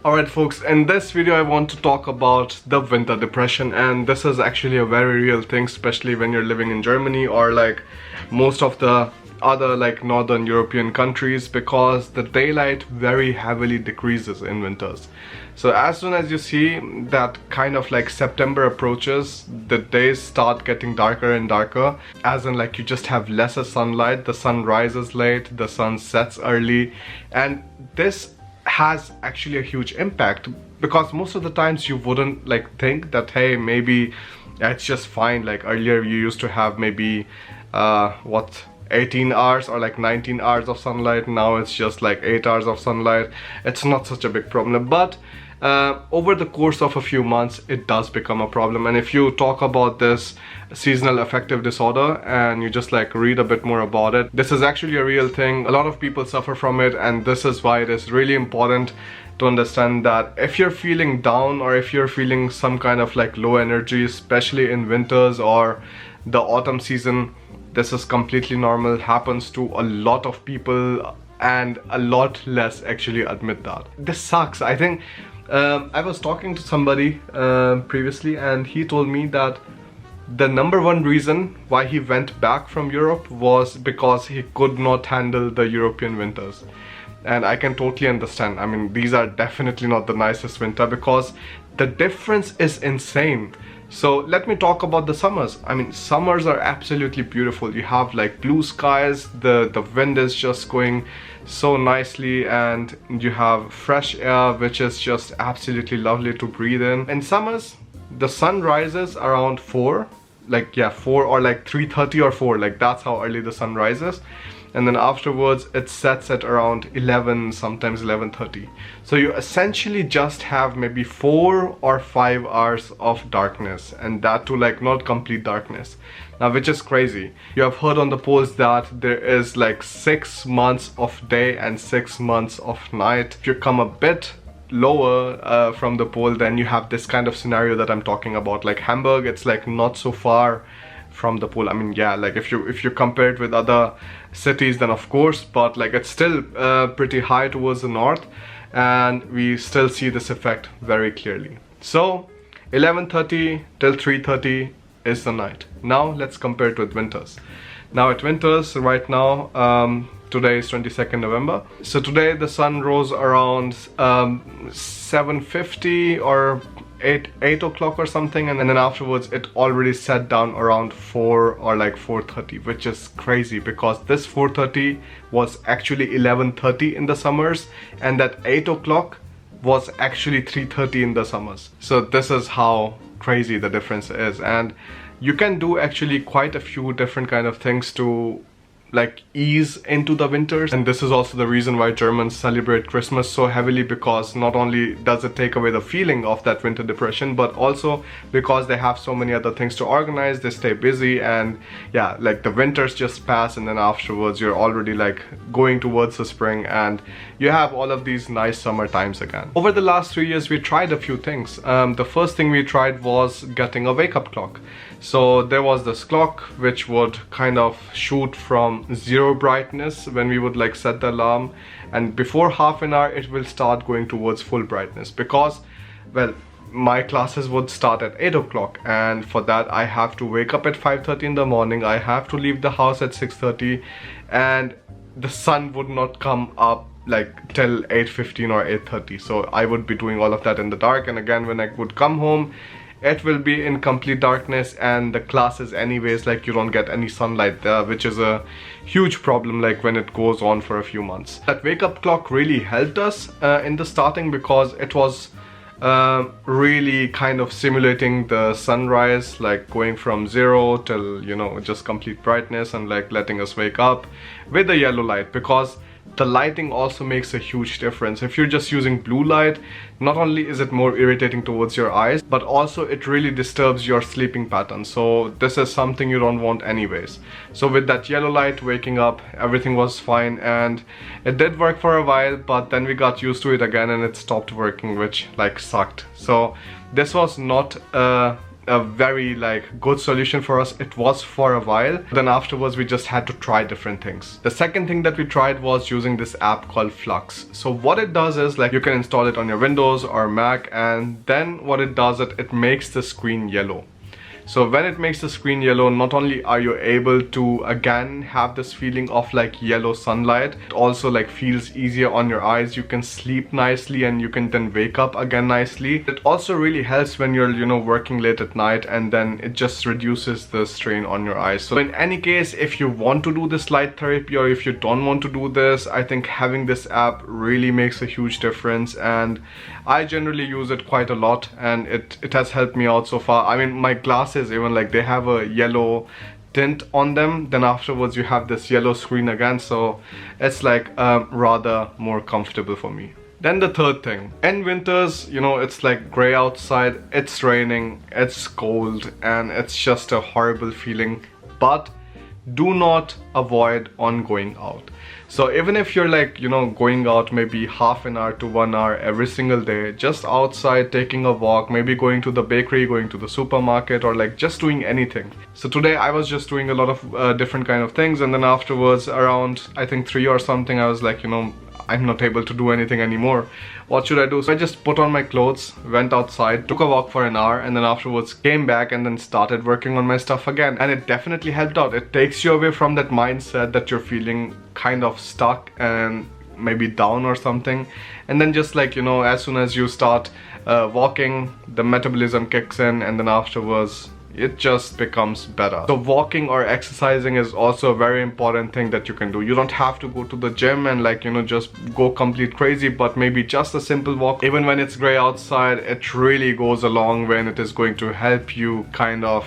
Alright folks, in this video I want to talk about the winter depression, and this is actually a very real thing, especially when you're living in Germany or like most of the other like northern European countries, because the daylight very heavily decreases in winters. So as soon as you see that kind of like September approaches, the days start getting darker and darker, as in like you just have lesser sunlight, the sun rises late, the sun sets early, and this has actually a huge impact, because most of the times you wouldn't like think that, hey, maybe it's just fine. Like earlier you used to have maybe 18 hours or like 19 hours of sunlight, now it's just like 8 hours of sunlight. It's not such a big problem, but over the course of a few months it does become a problem. And if you talk about this seasonal affective disorder and you just like read a bit more about it, this is actually a real thing. A lot of people suffer from it, and this is why it is really important to understand that if you're feeling down or if you're feeling some kind of like low energy, especially in winters or the autumn season, this is completely normal. It happens to a lot of people, and a lot less actually admit that. This sucks. I think I was talking to somebody previously, and he told me that the number one reason why he went back from Europe was because he could not handle the European winters. And I can totally understand. I mean, these are definitely not the nicest winter, because the difference is insane. So let me talk about the summers. I mean, summers are absolutely beautiful. You have like blue skies, the wind is just going so nicely, and you have fresh air, which is just absolutely lovely to breathe in. In summers, the sun rises around 4, like 4 or like 3:30 or 4, like that's how early the sun rises. And then afterwards it sets at around 11, sometimes 11:30. So you essentially just have maybe 4 or 5 hours of darkness, and that too like not complete darkness. Now, which is crazy. You have heard on the polls that there is like 6 months of day and 6 months of night. If you come a bit lower from the pole, then you have this kind of scenario that I'm talking about. Like Hamburg, it's like not so far from the pole. I mean, yeah, like if you compare it with other cities, then of course, but like it's still pretty high towards the north, and we still see this effect very clearly. So 11:30 till 3:30 is the night. Now let's compare it with winters. Now at winters right now, today is 22nd November. So today the sun rose around 7:50 or 8 o'clock or something, and then afterwards it already set down around 4 or like 4:30, which is crazy, because this 4:30 was actually 11:30 in the summers, and that 8 o'clock was actually 3:30 in the summers. So this is how crazy the difference is, and you can do actually quite a few different kind of things to like ease into the winters. And this is also the reason why Germans celebrate Christmas so heavily, because not only does it take away the feeling of that winter depression, but also because they have so many other things to organize, they stay busy, and yeah, like the winters just pass, and then afterwards you're already like going towards the spring, and you have all of these nice summer times again. Over the last 3 years we tried a few things. The first thing we tried was getting a wake-up clock. So there was this clock which would kind of shoot from 0 brightness when we would like set the alarm, and before half an hour it will start going towards full brightness, because, well, my classes would start at 8 o'clock, and for that I have to wake up at 5:30 in the morning. I have to leave the house at 6:30, and the sun would not come up like till 8:15 or 8:30. So I would be doing all of that in the dark, and again when I would come home it will be in complete darkness, and the classes anyways, like you don't get any sunlight there, which is a huge problem like when it goes on for a few months. That wake-up clock really helped us in the starting, because it was really kind of simulating the sunrise, like going from 0 till, you know, just complete brightness, and like letting us wake up with the yellow light, because the lighting also makes a huge difference. If you're just using blue light, not only is it more irritating towards your eyes, but also it really disturbs your sleeping pattern. So this is something you don't want anyways. So with that yellow light, waking up, everything was fine, and it did work for a while, but then we got used to it again and it stopped working, which like sucked. So this was not a very like good solution for us. It was for a while. Then afterwards we just had to try different things. The second thing that we tried was using this app called Flux. So what it does is like you can install it on your Windows or Mac, and then what it does, it makes the screen yellow. So when it makes the screen yellow, not only are you able to again have this feeling of like yellow sunlight, it also like feels easier on your eyes. You can sleep nicely and you can then wake up again nicely. It also really helps when you're, you know, working late at night, and then it just reduces the strain on your eyes. So in any case, if you want to do this light therapy or if you don't want to do this, I think having this app really makes a huge difference, and I generally use it quite a lot, and it has helped me out so far. I mean, my glasses, even like they have a yellow tint on them, then afterwards you have this yellow screen again, so it's like rather more comfortable for me. Then the third thing, in winters, you know, it's like gray outside, it's raining, it's cold, and it's just a horrible feeling, but do not avoid on going out. So even if you're like, you know, going out maybe half an hour to 1 hour every single day, just outside taking a walk, maybe going to the bakery, going to the supermarket, or like just doing anything. So today I was just doing a lot of different kind of things, and then afterwards around I think 3 or something, I was like, you know, I'm not able to do anything anymore. What should I do? So I just put on my clothes, went outside, took a walk for an hour, and then afterwards came back and then started working on my stuff again. And it definitely helped out. It takes you away from that mindset that you're feeling kind of stuck and maybe down or something. And then just like, you know, as soon as you start walking, the metabolism kicks in, and then afterwards it just becomes better. So walking or exercising is also a very important thing that you can do. You don't have to go to the gym and like, you know, just go complete crazy, but maybe just a simple walk, even when it's gray outside, it really goes a long way, and it is going to help you kind of,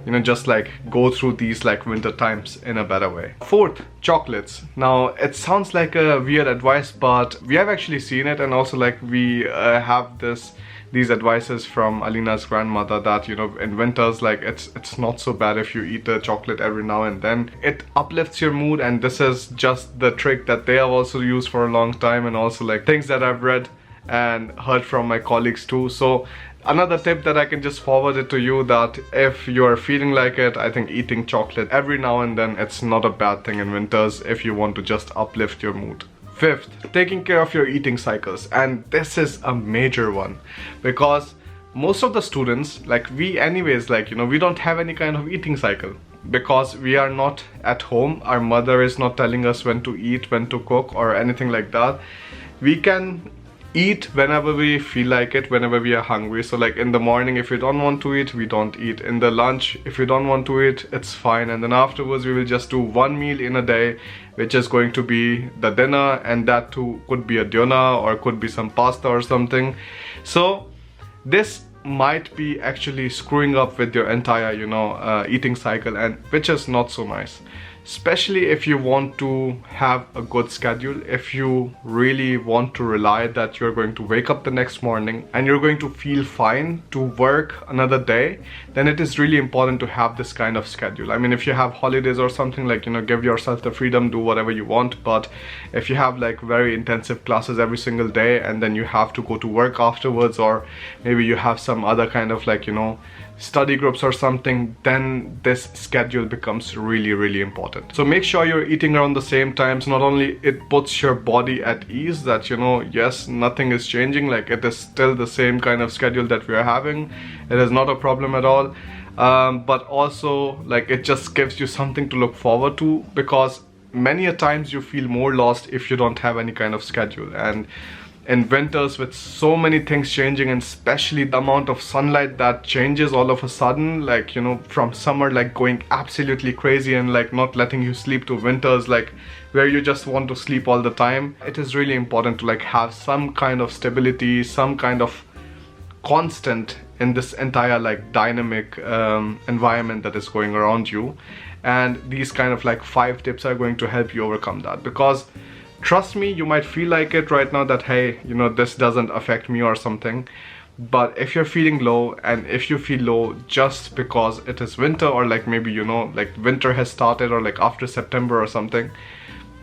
you know, just like go through these like winter times in a better way. Fourth, chocolates. Now it sounds like a weird advice, but we have actually seen it, and also like we have these advices from Alina's grandmother that, you know, in winters, like it's not so bad if you eat a chocolate every now and then. It uplifts your mood, and this is just the trick that they have also used for a long time, and also like things that I've read and heard from my colleagues too. So another tip that I can just forward it to you, that if you're feeling like it, I think eating chocolate every now and then, it's not a bad thing in winters if you want to just uplift your mood. Fifth, taking care of your eating cycles. And this is a major one, because most of the students, like we anyways, like, you know, we don't have any kind of eating cycle because we are not at home. Our mother is not telling us when to eat, when to cook, or anything like that. We can eat whenever we feel like it, whenever we are hungry. So like in the morning, if we don't want to eat, we don't eat. In the lunch, if we don't want to eat, it's fine. And then afterwards we will just do one meal in a day, which is going to be the dinner, and that too could be a doner or could be some pasta or something. So this might be actually screwing up with your entire, you know, eating cycle, and which is not so nice. Especially if you want to have a good schedule, if you really want to rely that you're going to wake up the next morning and you're going to feel fine to work another day, then it is really important to have this kind of schedule. I mean, if you have holidays or something, like, you know, give yourself the freedom, do whatever you want. But if you have like very intensive classes every single day, and then you have to go to work afterwards, or maybe you have some other kind of like, you know, study groups or something, then this schedule becomes really important. So make sure you're eating around the same times. Not only it puts your body at ease that, you know, yes, nothing is changing, like it is still the same kind of schedule that we are having, it is not a problem at all, but also like it just gives you something to look forward to, because many a times you feel more lost if you don't have any kind of schedule. And in winters, with so many things changing, and especially the amount of sunlight that changes all of a sudden, like, you know, from summer like going absolutely crazy and like not letting you sleep, to winters like where you just want to sleep all the time, it is really important to like have some kind of stability, some kind of constant in this entire like dynamic environment that is going around you. And these kind of like 5 tips are going to help you overcome that, because trust me, you might feel like it right now that, hey, you know, this doesn't affect me or something. But if you're feeling low, and if you feel low just because it is winter, or like maybe, you know, like winter has started, or like after September or something,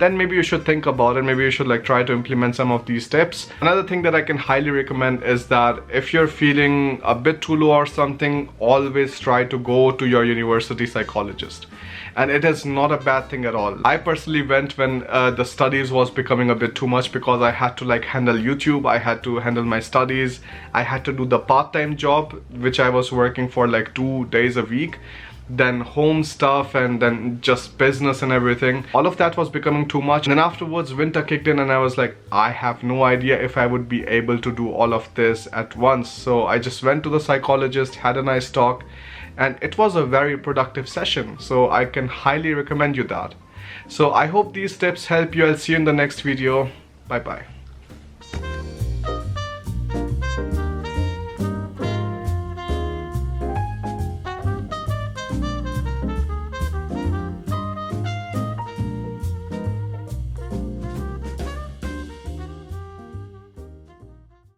then maybe you should think about it. Maybe you should like try to implement some of these tips. Another thing that I can highly recommend is that if you're feeling a bit too low or something, always try to go to your university psychologist. And it is not a bad thing at all. I personally went when the studies was becoming a bit too much, because I had to like handle YouTube, I had to handle my studies, I had to do the part-time job which I was working for like 2 days a week, then home stuff, and then just business and everything. All of that was becoming too much. And then afterwards winter kicked in and I was like, I have no idea if I would be able to do all of this at once. So I just went to the psychologist, had a nice talk, and it was a very productive session. So I can highly recommend you that. So I hope these tips help you. I'll see you in the next video. Bye bye.